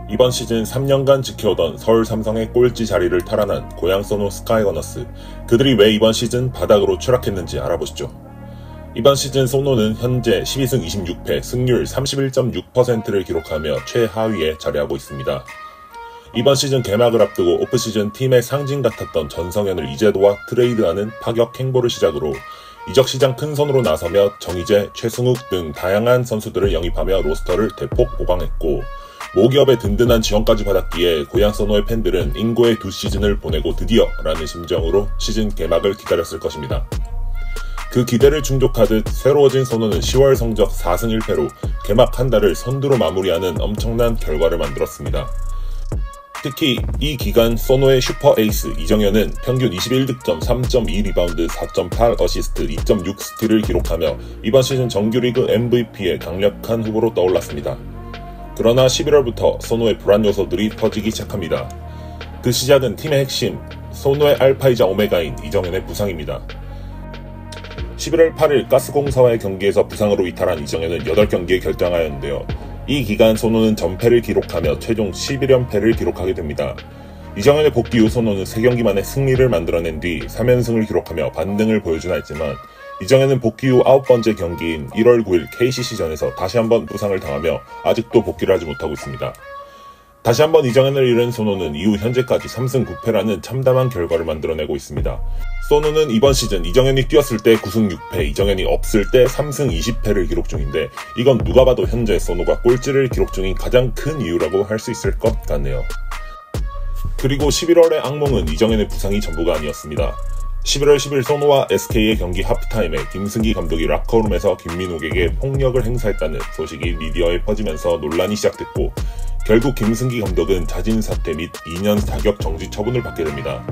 이번 시즌 3년간 지켜오던 서울 삼성의 꼴찌 자리를 탈환한 고양 소노 스카이거너스. 그들이 왜 이번 시즌 바닥으로 추락했는지 알아보시죠. 이번 시즌 소노는 현재 12승 26패, 승률 31.6%를 기록하며 최하위에 자리하고 있습니다. 이번 시즌 개막을 앞두고 오프시즌 팀의 상징 같았던 전성현을 이재도와 트레이드하는 파격 행보를 시작으로 이적 시장 큰 손으로 나서며 정희재, 최승욱 등 다양한 선수들을 영입하며 로스터를 대폭 보강했고 모기업의 든든한 지원까지 받았기에 고양 소노의 팬들은 인고의 2시즌을 보내고 드디어 라는 심정으로 시즌 개막을 기다렸을 것입니다. 그 기대를 충족하듯 새로워진 소노는 10월 성적 4승 1패로 개막 한 달을 선두로 마무리하는 엄청난 결과를 만들었습니다. 특히 이 기간 소노의 슈퍼 에이스 이정현은 평균 21득점, 3.2 리바운드, 4.8 어시스트, 2.6 스틸을 기록하며 이번 시즌 정규리그 MVP의 강력한 후보로 떠올랐습니다. 그러나 11월부터 소노의 불안 요소들이 터지기 시작합니다. 그 시작은 팀의 핵심, 소노의 알파이자 오메가인 이정현의 부상입니다. 11월 8일 가스공사와의 경기에서 부상으로 이탈한 이정현은 8경기에 결장하였는데요. 이 기간 소노는 전패를 기록하며 최종 11연패를 기록하게 됩니다. 이정현의 복귀 후 소노는 3경기 만에 승리를 만들어낸 뒤 3연승을 기록하며 반등을 보여주나 했지만 이정현은 복귀 후 9번째 경기인 1월 9일 KCC전에서 다시 한번 부상을 당하며 아직도 복귀를 하지 못하고 있습니다. 다시 한번 이정현을 잃은 소노는 이후 현재까지 3승 9패라는 참담한 결과를 만들어내고 있습니다. 소노는 이번 시즌 이정현이 뛰었을 때 9승 6패, 이정현이 없을 때 3승 20패를 기록 중인데 이건 누가 봐도 현재 소노가 꼴찌를 기록 중인 가장 큰 이유라고 할 수 있을 것 같네요. 그리고 11월의 악몽은 이정현의 부상이 전부가 아니었습니다. 11월 10일 소노와 SK의 경기 하프타임에 김승기 감독이 락커룸에서 김민욱에게 폭력을 행사했다는 소식이 미디어에 퍼지면서 논란이 시작됐고 결국 김승기 감독은 자진 사퇴 및 2년 자격 정지 처분을 받게 됩니다.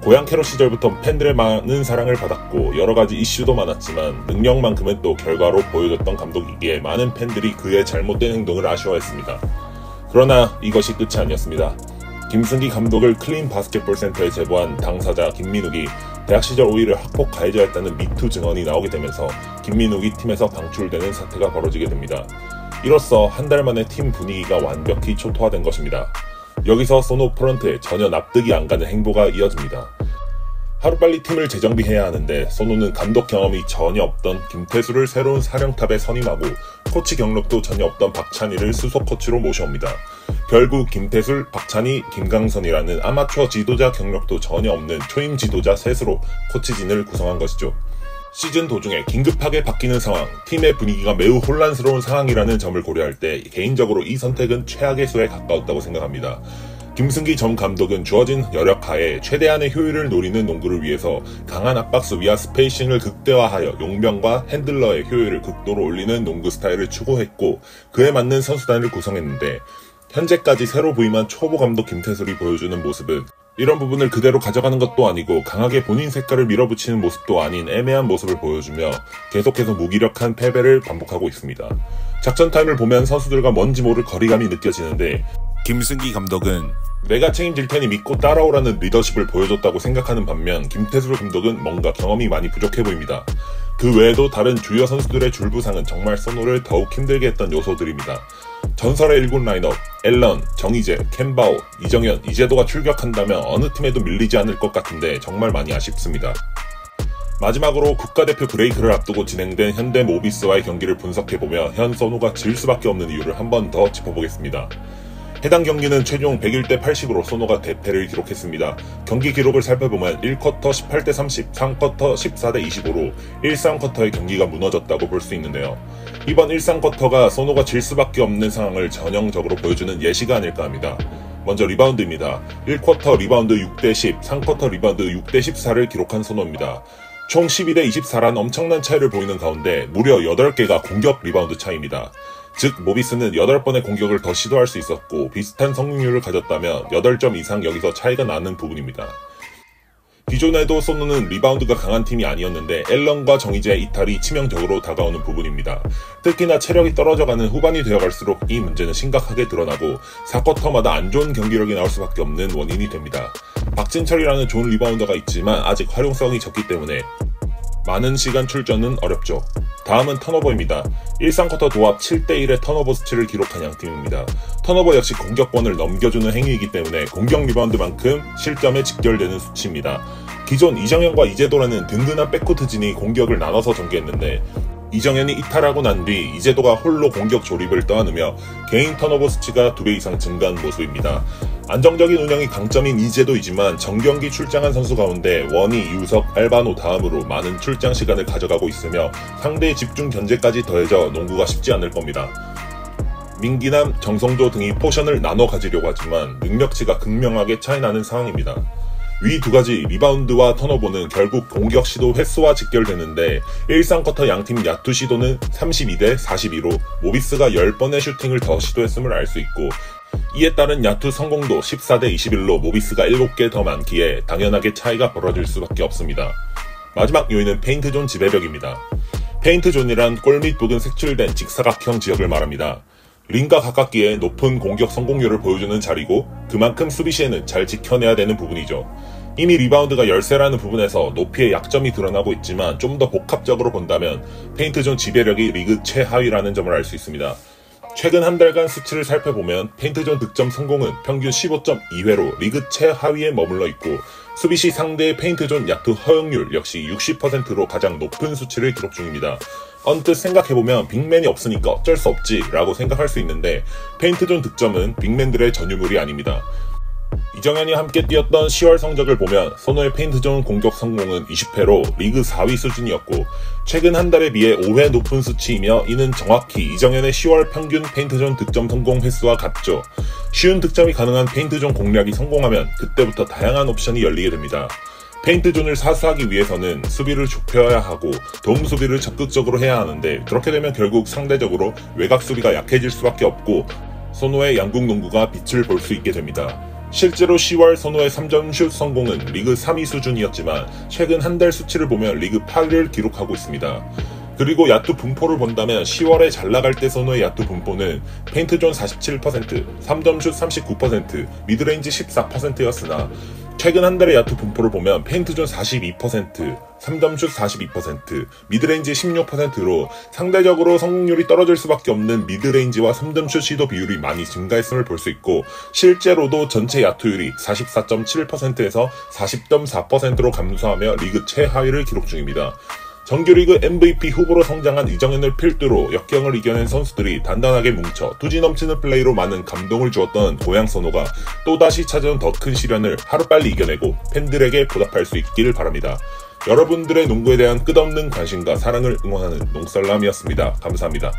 고양 캐럿 시절부터 팬들의 많은 사랑을 받았고 여러가지 이슈도 많았지만 능력만큼은 또 결과로 보여줬던 감독이기에 많은 팬들이 그의 잘못된 행동을 아쉬워했습니다. 그러나 이것이 끝이 아니었습니다. 김승기 감독을 클린 바스켓볼 센터에 제보한 당사자 김민욱이 대학 시절 오히려 학폭 가해자였다는 미투 증언이 나오게 되면서 김민욱이 팀에서 방출되는 사태가 벌어지게 됩니다. 이로써 한 달 만에 팀 분위기가 완벽히 초토화된 것입니다. 여기서 소노 프런트에 전혀 납득이 안 가는 행보가 이어집니다. 하루빨리 팀을 재정비해야 하는데 소노는 감독 경험이 전혀 없던 김태수를 새로운 사령탑에 선임하고 코치 경력도 전혀 없던 박찬희를 수석 코치로 모셔옵니다. 결국 김태술, 박찬희, 김강선이라는 아마추어 지도자 경력도 전혀 없는 초임 지도자 셋으로 코치진을 구성한 것이죠. 시즌 도중에 긴급하게 바뀌는 상황, 팀의 분위기가 매우 혼란스러운 상황이라는 점을 고려할 때 개인적으로 이 선택은 최악의 수에 가까웠다고 생각합니다. 김승기 전 감독은 주어진 여력하에 최대한의 효율을 노리는 농구를 위해서 강한 압박 수비와 스페이싱을 극대화하여 용병과 핸들러의 효율을 극도로 올리는 농구 스타일을 추구했고 그에 맞는 선수단을 구성했는데 현재까지 새로 부임한 초보 감독 김태술이 보여주는 모습은 이런 부분을 그대로 가져가는 것도 아니고 강하게 본인 색깔을 밀어붙이는 모습도 아닌 애매한 모습을 보여주며 계속해서 무기력한 패배를 반복하고 있습니다. 작전 타임을 보면 선수들과 뭔지 모를 거리감이 느껴지는데 김승기 감독은 내가 책임질 테니 믿고 따라오라는 리더십을 보여줬다고 생각하는 반면 김태술 감독은 뭔가 경험이 많이 부족해 보입니다. 그 외에도 다른 주요 선수들의 줄부상은 정말 소노를 더욱 힘들게 했던 요소들입니다. 전설의 1군 라인업, 앨런, 정희재, 캔바오, 이정현, 이재도가 출격한다면 어느 팀에도 밀리지 않을 것 같은데 정말 많이 아쉽습니다. 마지막으로 국가대표 브레이크를 앞두고 진행된 현대 모비스와의 경기를 분석해보며 현 소노가 질 수밖에 없는 이유를 한 번 더 짚어보겠습니다. 해당 경기는 최종 101대 80으로 소노가 대패를 기록했습니다. 경기 기록을 살펴보면 1쿼터 18대 30, 3쿼터 14대 25로 1~3쿼터의 경기가 무너졌다고 볼 수 있는데요. 이번 1~3쿼터가 소노가 질 수밖에 없는 상황을 전형적으로 보여주는 예시가 아닐까 합니다. 먼저 리바운드입니다. 1쿼터 리바운드 6대 10, 3쿼터 리바운드 6대 14를 기록한 소노입니다. 총 12대 24란 엄청난 차이를 보이는 가운데 무려 8개가 공격 리바운드 차이입니다. 즉 모비스는 8번의 공격을 더 시도할 수 있었고 비슷한 성공률을 가졌다면 8점 이상 여기서 차이가 나는 부분입니다. 기존에도 소노는 리바운드가 강한 팀이 아니었는데 앨런과 정희재의 이탈이 치명적으로 다가오는 부분입니다. 특히나 체력이 떨어져가는 후반이 되어갈수록 이 문제는 심각하게 드러나고 4쿼터마다 안 좋은 경기력이 나올 수밖에 없는 원인이 됩니다. 박진철이라는 좋은 리바운더가 있지만 아직 활용성이 적기 때문에 많은 시간 출전은 어렵죠. 다음은 턴오버입니다. 일상쿼터 도합 7대1의 턴오버 수치를 기록한 양팀입니다. 턴오버 역시 공격권을 넘겨주는 행위이기 때문에 공격 리바운드만큼 실점에 직결되는 수치입니다. 기존 이정현과 이재도라는 든든한 백코트진이 공격을 나눠서 전개했는데 이정현이 이탈하고 난 뒤 이재도가 홀로 공격 조립을 떠안으며 개인 턴오버 수치가 2배 이상 증가한 모습입니다. 안정적인 운영이 강점인 이재도이지만 정경기 출장한 선수 가운데 원희, 이우석, 알바노 다음으로 많은 출장 시간을 가져가고 있으며 상대의 집중 견제까지 더해져 농구가 쉽지 않을 겁니다. 민기남, 정성조 등이 포션을 나눠 가지려고 하지만 능력치가 극명하게 차이나는 상황입니다. 위 두 가지 리바운드와 턴오버는 결국 공격 시도 횟수와 직결되는데 일상쿼터 양팀 야투 시도는 32대 42로 모비스가 10번의 슈팅을 더 시도했음을 알 수 있고 이에 따른 야투 성공도 14대 21로 모비스가 7개 더 많기에 당연하게 차이가 벌어질 수밖에 없습니다. 마지막 요인은 페인트존 지배력입니다. 페인트존이란 골 및 부근 색출된 직사각형 지역을 말합니다. 링과 가깝기에 높은 공격 성공률을 보여주는 자리고 그만큼 수비 시에는 잘 지켜내야 되는 부분이죠. 이미 리바운드가 열세라는 부분에서 높이의 약점이 드러나고 있지만 좀 더 복합적으로 본다면 페인트존 지배력이 리그 최하위라는 점을 알 수 있습니다. 최근 한 달간 수치를 살펴보면 페인트존 득점 성공은 평균 15.2회로 리그 최하위에 머물러 있고 수비 시 상대의 페인트존 야투 허용률 역시 60%로 가장 높은 수치를 기록 중입니다. 언뜻 생각해보면 빅맨이 없으니까 어쩔 수 없지 라고 생각할 수 있는데 페인트존 득점은 빅맨들의 전유물이 아닙니다. 이정현이 함께 뛰었던 10월 성적을 보면 선호의 페인트존 공격 성공은 20회로 리그 4위 수준이었고 최근 한 달에 비해 5회 높은 수치이며 이는 정확히 이정현의 10월 평균 페인트존 득점 성공 횟수와 같죠. 쉬운 득점이 가능한 페인트존 공략이 성공하면 그때부터 다양한 옵션이 열리게 됩니다. 페인트존을 사수하기 위해서는 수비를 좁혀야 하고 도움 수비를 적극적으로 해야 하는데 그렇게 되면 결국 상대적으로 외곽 수비가 약해질 수밖에 없고 선호의 양궁 농구가 빛을 볼 수 있게 됩니다. 실제로 10월 선호의 3점 슛 성공은 리그 3위 수준이었지만 최근 한 달 수치를 보면 리그 8위를 기록하고 있습니다. 그리고 야투 분포를 본다면 10월에 잘 나갈 때 선호의 야투 분포는 페인트존 47%, 3점슛 39%, 미드레인지 14%였으나 최근 한 달의 야투 분포를 보면 페인트존 42%, 3점슛 42%, 미드레인지 16%로 상대적으로 성공률이 떨어질 수밖에 없는 미드레인지와 3점슛 시도 비율이 많이 증가했음을 볼 수 있고 실제로도 전체 야투율이 44.7%에서 40.4%로 감소하며 리그 최하위를 기록 중입니다. 정규리그 MVP 후보로 성장한 이정현을 필두로 역경을 이겨낸 선수들이 단단하게 뭉쳐 투지 넘치는 플레이로 많은 감동을 주었던 고향 선호가 또다시 찾아온 더 큰 시련을 하루빨리 이겨내고 팬들에게 보답할 수 있기를 바랍니다. 여러분들의 농구에 대한 끝없는 관심과 사랑을 응원하는 농썰람이었습니다. 감사합니다.